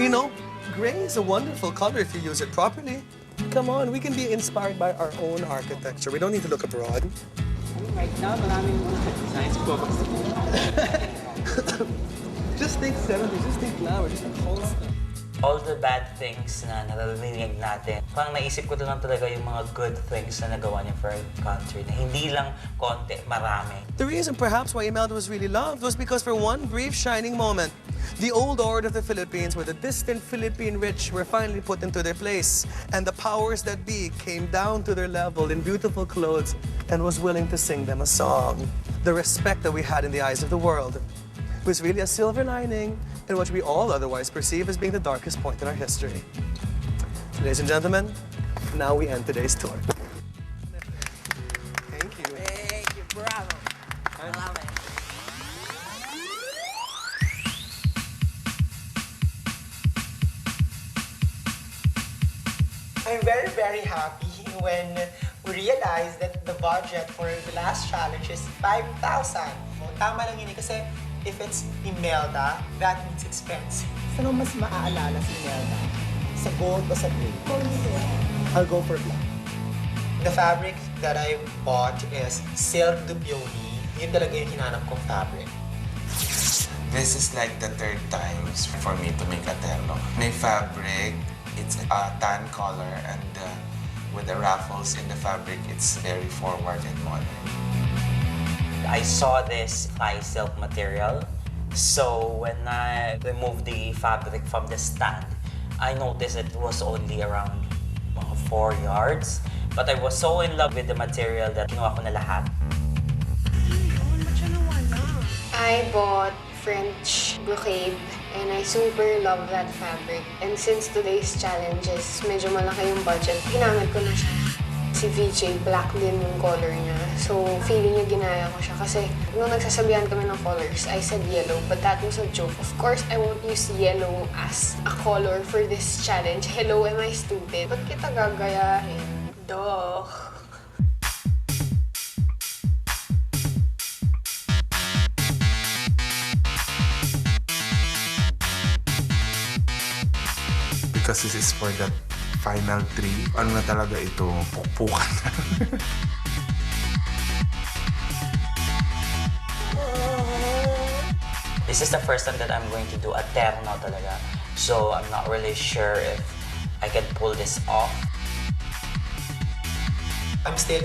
You know, gray is a wonderful color if you use it properly. Come on, we can be inspired by our own architecture. We don't need to look abroad. Right now, maraming designs po. Just think 70s, just think flowers, just think whole stuff. All the bad things na naririnig natin, parang naisip ko doon talaga yung mga good things na nagawa niya for our country, na hindi lang konti, marami. The reason perhaps why Imelda was really loved was because for one brief shining moment, the old order of the Philippines, where the distant Philippine rich were finally put into their place, and the powers that be came down to their level in beautiful clothes and was willing to sing them a song. The respect that we had in the eyes of the world was really a silver lining in what we all otherwise perceive as being the darkest point in our history. Ladies and gentlemen, now we end today's tour. Thank you. Thank you, bravo. I love it. I'm very, very happy when we realized that the budget for the last challenge is 5,000. So, tama lang yun kasi if it's Imelda, that means expensive. Saan mo mas maaalala si Imelda? Sa gold o sa green? I'll go for black. The fabric that I bought is silk dupioni. Yun talaga yung hinanap kong fabric. This is like the third time for me to make a terno. May fabric, it's a tan color, and with the ruffles in the fabric, it's very forward and modern. I saw this high silk material, so when I removed the fabric from the stand, I noticed it was only around 4 yards. But I was so in love with the material that kinuha ko na lahat. I bought French brocade and I super love that fabric. And since today's challenge is medyo malaki yung budget, ginamit ko na siya. Si VJ, black din yung color niya. So, feeling niya ginaya ko siya. Kasi nung nagsasabihan kami ng colors, I said yellow, but that was a joke. Of course, I won't use yellow as a color for this challenge. Hello, am I stupid? Ba't kita gagayahin? Duh. Because this is for the final 3. Ano na talaga ito? Pukpukan na. This is the first time that I'm going to do a terno talaga. So I'm not really sure if I can pull this off. I'm still,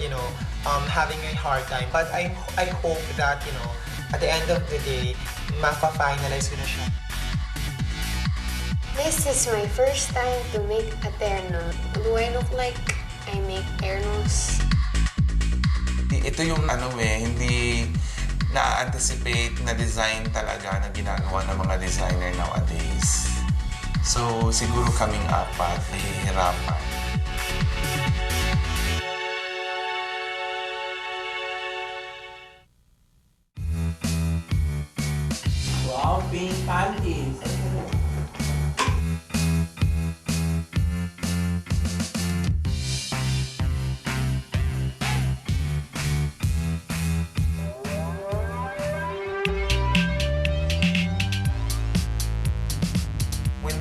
having a hard time. But I hope that, at the end of the day, mapa-finalize ko na siya. This is my first time to make a terno. Do I look like I make ternos? Ito yung hindi na-anticipate na design talaga na ginagawa ng mga designer nowadays. So, siguro kaming apat nahihirapan. Wow, pink panties.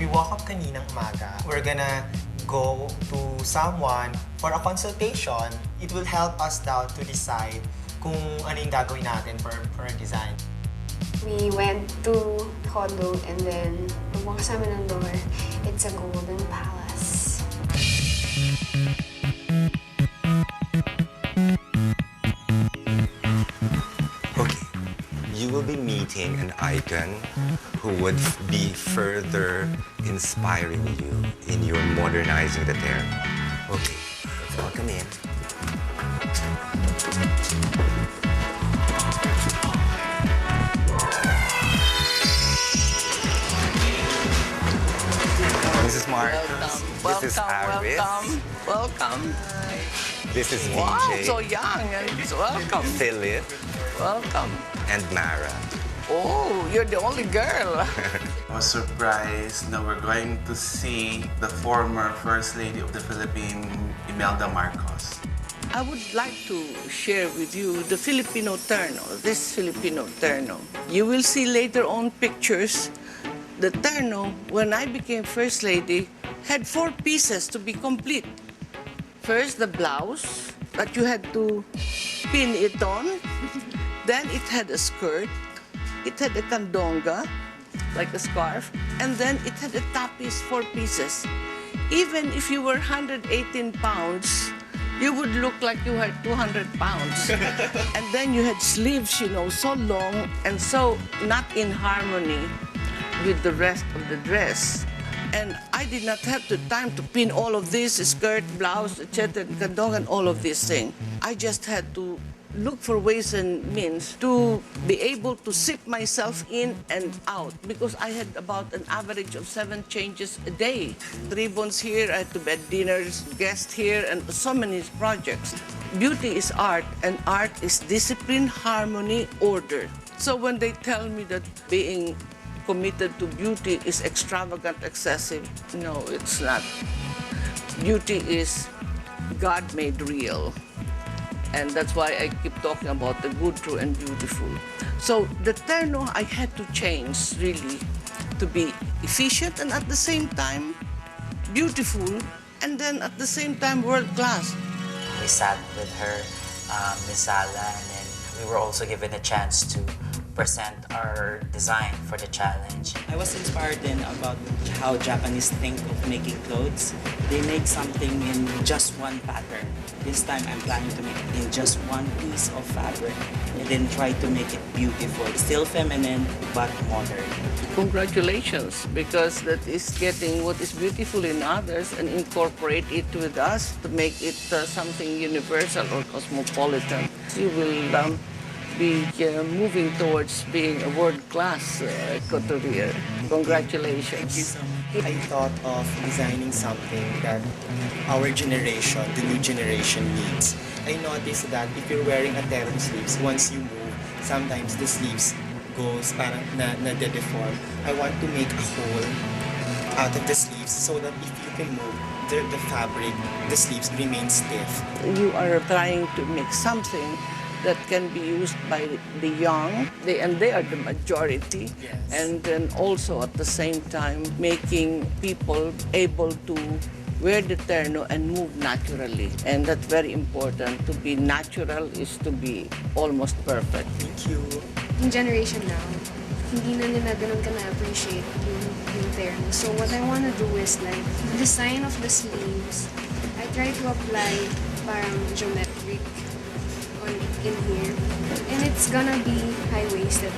Walk up kaninang umaga, we're gonna go to someone for a consultation. It will help us now to decide kung ano yung gagawin natin for a design. We went to condo and then pagbukas namin ng door, it's a golden palace. Okay, you will be meeting an icon who would be further inspiring you in your modernizing the terno. Okay, let's welcome in. This is Marcus. This is Harris. Welcome. This is VJ. Wow, so young. Welcome. Philip. Welcome. And Mara. Oh, you're the only girl. I was surprised that we're going to see the former First Lady of the Philippines, Imelda Marcos. I would like to share with you the Filipino terno, this Filipino terno. You will see later on pictures The terno, when I became First Lady, had 4 pieces to be complete. First, the blouse that you had to pin it on. Then it had a skirt. It had a kandonga, like a scarf. And then it had a tapis, 4 pieces. Even if you were 118 pounds, you would look like you had 200 pounds. And then you had sleeves, you know, so long and so not in harmony with the rest of the dress. And I did not have the time to pin all of this, skirt, blouse, etc., kandong, and all of these things. I just had to look for ways and means to be able to zip myself in and out because I had about an average of 7 changes a day. Ribbons here, I had to bed dinners, guests here, and so many projects. Beauty is art, and art is discipline, harmony, order. So when they tell me that being committed to beauty is extravagant, excessive. No, it's not. Beauty is God made real. And that's why I keep talking about the good, true, and beautiful. So the terno I had to change really to be efficient and at the same time beautiful and then at the same time world class. We sat with her, Miss Sala, and then we were also given a chance to present our design for the challenge. I was inspired then about how Japanese think of making clothes. They make something in just one pattern. This time I'm planning to make it in just one piece of fabric and then try to make it beautiful. Still feminine, but modern. Congratulations, because that is getting what is beautiful in others and incorporate it with us to make it something universal or cosmopolitan. You will be moving towards being a world-class couturier. Congratulations. Thank you so much. I thought of designing something that our generation, the new generation needs. I noticed that if you're wearing a terno sleeves, once you move, sometimes the sleeves goes parang na-deform. I want to make a hole out of the sleeves so that if you can move, the fabric, the sleeves remain stiff. You are trying to make something that can be used by the young, and they are the majority, yes. And then also at the same time making people able to wear the terno and move naturally. And that's very important. To be natural is to be almost perfect. Thank you. Yung generation now, hindi na nila ganun ka na-appreciate yung terno. So what I wanna do is like, the design of the sleeves, I try to apply parang geometric in here, and it's gonna be high-waisted.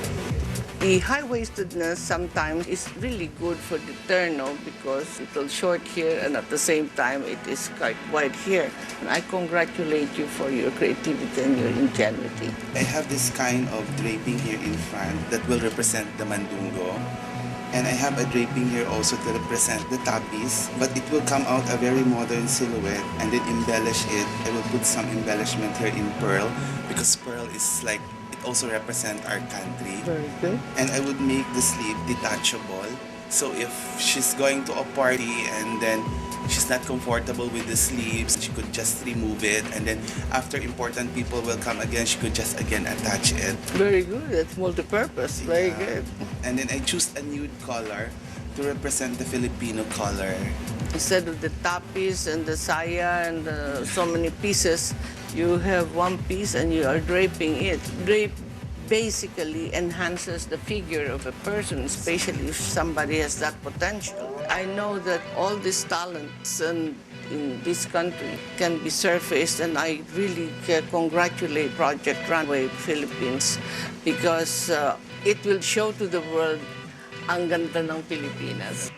The high-waistedness sometimes is really good for the terno because it'll short here and at the same time it is quite wide here. And I congratulate you for your creativity and your ingenuity. I have this kind of draping here in front that will represent the mandungo. And I have a draping here also to represent the tapis, but it will come out a very modern silhouette and then embellish it. I will put some embellishment here in pearl because pearl is like, it also represents our country. Very good. And I would make the sleeve detachable. So if she's going to a party and then she's not comfortable with the sleeves, she could just remove it. And then after important people will come again, she could just again attach it. Very good. It's multi-purpose. Very good. And then I choose a nude color to represent the Filipino color. Instead of the tapis and the saya and so many pieces, you have one piece and you are draping it. Drape basically enhances the figure of a person, especially if somebody has that potential. I know that all these talents in this country can be surfaced, and I really congratulate Project Runway Philippines because it will show to the world ang ganda ng Pilipinas.